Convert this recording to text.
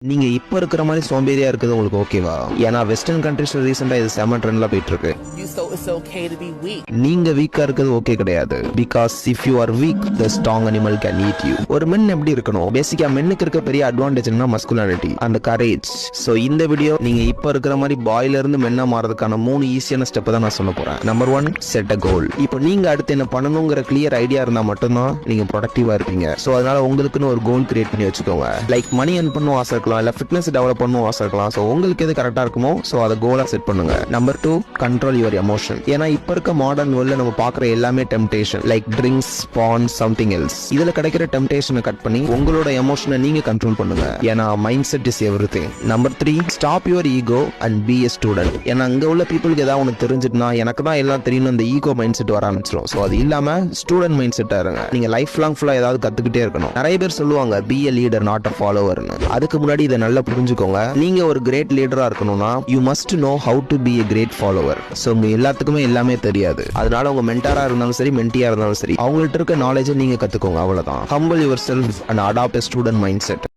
நீங்க இப்ப இருக்கிற மாதிரி சோம்பேறியா இருக்குது உங்களுக்கு ஓகேவா? ஏன்னா வெஸ்டர்ன் கண்ட்ரீஸ்ல ரீசெண்டா இது செம ட்ரெண்ட்ல போயிட்டு இருக்கு. நீங்க வீக்கா இருக்கிறது ஓகே கிடையாது. Because if you are week the strong animal can eat you. ஒரு மென் எப்படி இருக்கணும்? பேசிக்கா மென்னுக்கு இருக்க பெரிய அட்வான்டேஜ்னா மஸ்குலாரிட்டி அந்த கரேஜ். சோ இந்த வீடியோ நீங்க இப்ப இருக்கிற மாதிரி பாய்ல இருந்து மென்னா மாறதுக்கான 3 ஈஸியான ஸ்டெப் தான் நான் சொல்ல போறேன். நம்பர் 1, செட் அ கோல். இப்போ நீங்க அடுத்து என்ன பண்ணணுங்கிற கிளியர் ஐடியா இருந்தா மட்டும்தான் நீங்க ப்ரொடக்டிவா இருப்பீங்க. சோ அதனால உங்களுக்குன்னு ஒரு கோல் கிரியேட் பண்ணி வச்சுக்கோங்க. லைக் மணி earn பண்ணணும் ஆசை இருக்கலாம், இல்ல ஃபிட்னஸ் டெவலப் பண்ணணும் ஆசை இருக்கலாம். சோ உங்களுக்கு எது கரெக்டா இருக்குமோ சோ அதை கோலா செட் பண்ணுங்க. Number 2, control your emotion. ஏன்னா இப்ப இருக்க மாடர்ன் வேர்ல்ட்ல நம்ம பாக்குற எல்லாமே டெம்டேஷன், லைக் ட்ரிங்க்ஸ், பான், சம்திங் எல்ஸ். இதுல கிடைக்கிற டெம்டேஷனை கட் பண்ணி உங்களோட எமோஷனை நீங்க கண்ட்ரோல் பண்ணுங்க. ஏன்னா mind set is everything. Number 3, stop your ego and be a student. ஏன்னா அங்க உள்ள பீப்புளுக்கு ஏதாவது ஒன்று தெரிஞ்சுட்டுனா எனக்கு தான் எல்லாம் தெரியும் அந்த ஈகோ மைண்ட் செட் வர ஆரம்பிச்சிடும். சோ அது இல்லாம ஸ்டூடெண்ட் மைண்ட் செட்டா இருங்க. நீங்க லைஃப் லாங் ஃபுல்லா ஏதாவது கத்துக்கிட்டே இருக்கணும். நிறைய பேர் சொல்லுவாங்க be a leader not a ஃபாலோவர்னு. அதுக்கு முன்னாடி இதை நல்லா புரிஞ்சுக்கோங்க. நீங்க ஒரு கிரேட் லீடரா இருக்கணும்னா you must know how to be a great follower. So உங்க எல்லாத்துக்குமே எல்லாமே தெரியாது. அதனால உங்க மென்டாரா இருந்தாலும் சரி, மென்டியா இருந்தாலும் சரி, அவங்கள்ட்ட இருக்க நாலேஜை நீங்க கத்துக்கோங்க. அவ்வளவுதான். Humble yourself and adapt a student mind set.